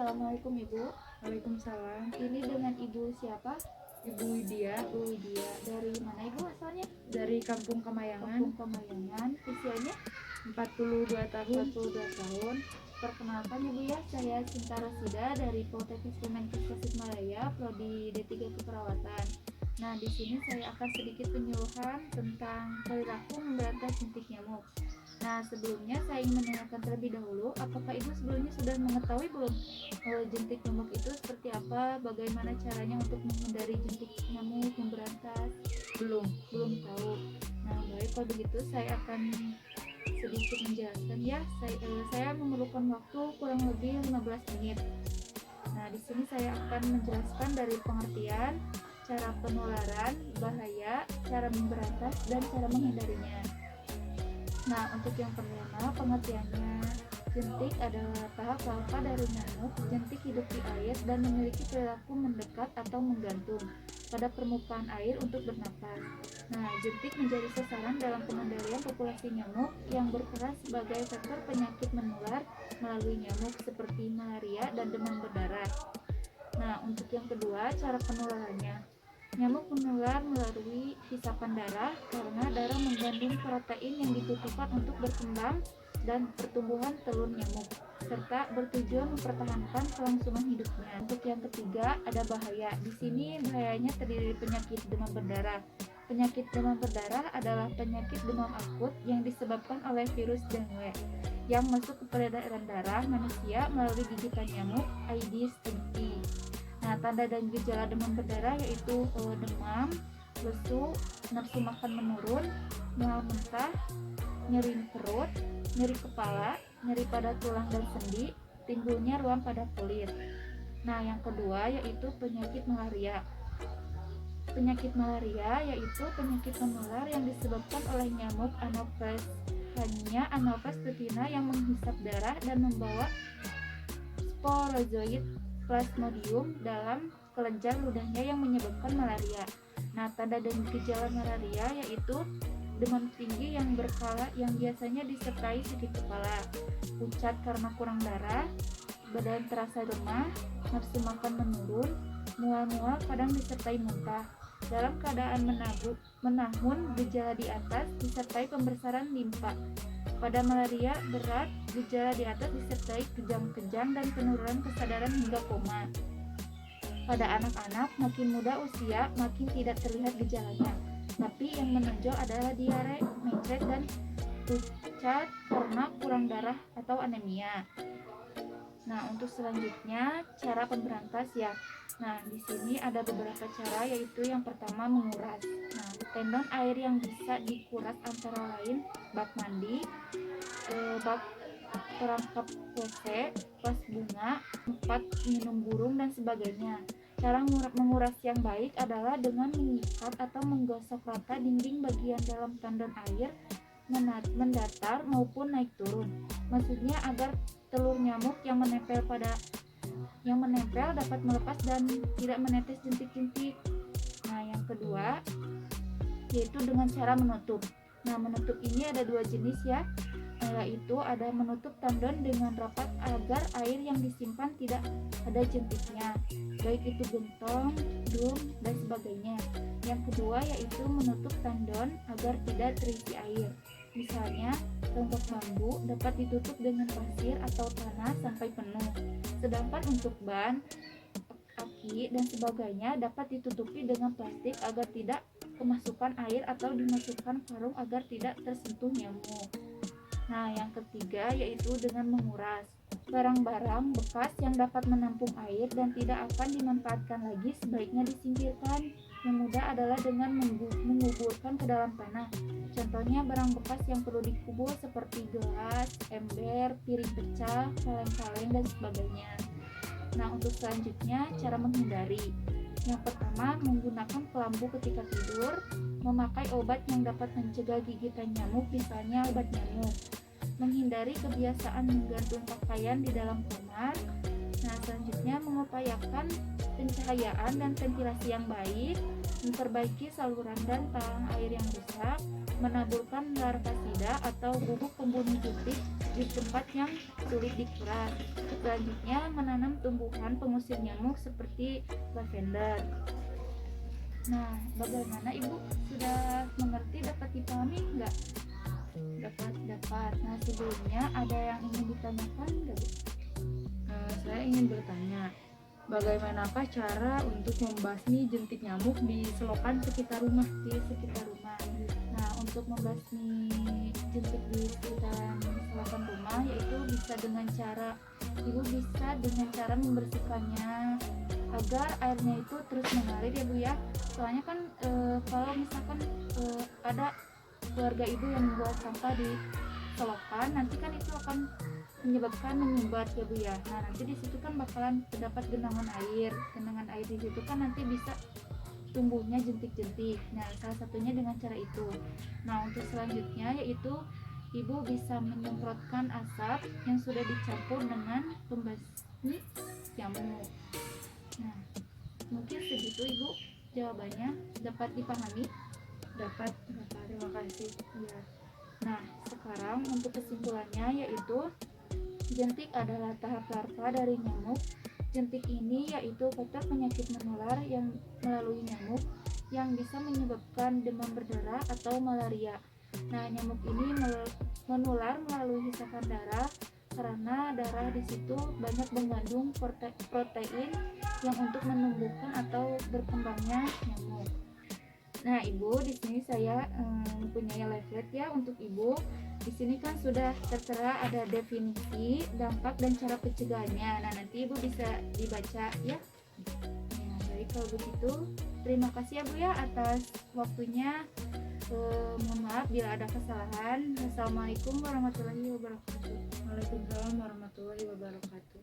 Assalamualaikum Ibu. Waalaikumsalam. Ini dengan Ibu siapa? Ibu Widya Ibu Widya. Dari mana Ibu asalnya? dari Kampung Kamayangan, Kampung Kamayangan. Usianya 42 tahun. 42 tahun. Perkenalkan Ibu ya, saya Cinta Rasida dari Politeknik Kemenkes Tasikmalaya, Prodi D3 Keperawatan. Nah, di sini saya akan sedikit penyuluhan tentang perilaku memberantas jentik nyamuk. Nah, sebelumnya saya ingin menanyakan terlebih dahulu, apakah Ibu sebelumnya sudah mengetahui belum jentik nyamuk itu seperti apa, bagaimana caranya untuk menghindari jentik nyamuk, memberantas? Belum. Belum tahu. Nah, baik, kalau begitu saya akan sedikit menjelaskan ya. Saya memerlukan waktu kurang lebih 15 menit. Nah, di sini saya akan menjelaskan dari pengertian, cara penularan, bahaya, cara memberantas, dan cara menghindarinya. Nah, untuk yang pertama, pengertiannya, jentik adalah tahap larva dari nyamuk. Jentik hidup di air dan memiliki perilaku mendekat atau menggantung pada permukaan air untuk bernapas. Nah, jentik menjadi sasaran dalam pengendalian populasi nyamuk yang berperan sebagai faktor penyakit menular melalui nyamuk seperti malaria dan demam berdarah. Nah, untuk yang kedua, cara penularannya. Nyamuk menular melalui hisapan darah karena darah mengandung protein yang dibutuhkan untuk berkembang dan pertumbuhan telur nyamuk, serta bertujuan mempertahankan kelangsungan hidupnya. Untuk yang ketiga, ada bahaya. Di sini bahayanya terdiri dari penyakit demam berdarah. Penyakit demam berdarah adalah penyakit demam akut yang disebabkan oleh virus dengue yang masuk ke peredaran darah manusia melalui gigitan nyamuk Aedes aegypti. Nah, tanda dan gejala demam berdarah yaitu demam, lesu, nafsu makan menurun, mual muntah, nyeri perut, nyeri kepala, nyeri pada tulang dan sendi, timbulnya ruam pada kulit. Nah, yang kedua yaitu penyakit malaria. Penyakit malaria yaitu penyakit menular yang disebabkan oleh nyamuk Anopheles. Hanya Anopheles tutina yang menghisap darah dan membawa sporozoid Plasmodium dalam kelenjar ludahnya yang menyebabkan malaria. Nah, tanda dan gejala malaria yaitu demam tinggi yang berkala yang biasanya disertai sakit kepala, pucat karena kurang darah, badan terasa lemah, nafsu makan menurun, mual-mual kadang disertai muntah. Dalam keadaan menahun, gejala di atas disertai pembesaran limpa. Pada malaria berat, gejala di atas disertai kejang-kejang dan penurunan kesadaran hingga koma. Pada anak-anak makin muda usia, makin tidak terlihat gejalanya, tapi yang menonjol adalah diare, mencret, dan pucat karena kurang darah atau anemia. Nah, untuk selanjutnya cara pemberantas ya. Nah, di sini ada beberapa cara, yaitu yang pertama menguras. Nah, tendon air yang bisa dikuras antara lain bak mandi, bak perangkap WC, vas bunga, tempat minum burung, dan sebagainya. Cara menguras yang baik adalah dengan mengikat atau menggosok rata dinding bagian dalam tendon air mendatar maupun naik turun. Maksudnya agar telur nyamuk yang menempel dapat melepas dan tidak menetes jentik-jentik. Nah, yang kedua yaitu dengan cara menutup. Nah, menutup ini ada dua jenis ya, yaitu ada menutup tendon dengan rapat agar air yang disimpan tidak ada jentiknya, baik itu gentong, dum, dan sebagainya. Yang kedua yaitu menutup tendon agar tidak terisi air. Misalnya, tongkok bambu dapat ditutup dengan pasir atau tanah sampai penuh. Sedangkan untuk ban, aki, dan sebagainya dapat ditutupi dengan plastik agar tidak kemasukan air atau dimasukkan karung agar tidak tersentuh nyamuk. Nah, yang ketiga yaitu dengan menguras. Barang-barang bekas yang dapat menampung air dan tidak akan dimanfaatkan lagi sebaiknya disingkirkan. Yang mudah adalah dengan menguburkan ke dalam tanah. Contohnya barang bekas yang perlu dikubur seperti gelas, ember, piring pecah, kaleng-kaleng, dan sebagainya. Nah, untuk selanjutnya cara menghindari. Yang pertama, menggunakan kelambu ketika tidur, memakai obat yang dapat mencegah gigitan nyamuk, misalnya obat nyamuk. Menghindari kebiasaan menggantung pakaian di dalam kamar. Nah, selanjutnya mengupayakan pencahayaan dan ventilasi yang baik, memperbaiki saluran dan talang air yang rusak, menaburkan larvasida atau bubuk pembunuh jentik di tempat yang sulit dikuras. Selanjutnya menanam tumbuhan pengusir nyamuk seperti lavender. Nah, bagaimana Ibu? Sudah mengerti, dapat dipahami enggak? Dapat. Nah, sebelumnya ada yang ingin ditanyakan enggak, Bu? Saya ingin bertanya, bagaimanakah cara untuk membasmi jentik nyamuk di selokan sekitar rumah? Di sekitar rumah. Nah, untuk membasmi jentik di sekitar selokan rumah yaitu bisa dengan cara Ibu bisa dengan cara membersihkannya agar airnya itu terus mengalir ya Bu ya. Soalnya kan kalau misalkan ada keluarga Ibu yang membuat sampah di selokan, nanti kan itu akan menyebabkan menyumbat ya Bu ya. Nah, nanti di situ kan bakalan terdapat genangan air. Genangan air di situ kan nanti bisa tumbuhnya jentik-jentik. Nah, salah satunya dengan cara itu. Nah, untuk selanjutnya yaitu Ibu bisa menyemprotkan asap yang sudah dicampur dengan pembasmi nyamuk. Nah, mungkin segitu Ibu jawabannya. Dapat dipahami? Dapat. Terima kasih. Ya. Nah, sekarang untuk kesimpulannya yaitu jentik adalah tahap larva dari nyamuk. Jentik ini yaitu faktor penyakit menular yang melalui nyamuk yang bisa menyebabkan demam berdarah atau malaria. Nah, nyamuk ini menular melalui hisapan darah karena darah di situ banyak mengandung protein yang untuk menumbuhkan atau berkembangnya nyamuk. Nah, Ibu, di sini saya mempunyai leaflet ya untuk Ibu. Di sini kan sudah tertera ada definisi, dampak dan cara pencegahannya. Nah, nanti Ibu bisa dibaca ya. Nah, baik kalau begitu, terima kasih ya Bu ya atas waktunya. Mohon maaf bila ada kesalahan. Wassalamualaikum warahmatullahi wabarakatuh. Waalaikumsalam warahmatullahi wabarakatuh.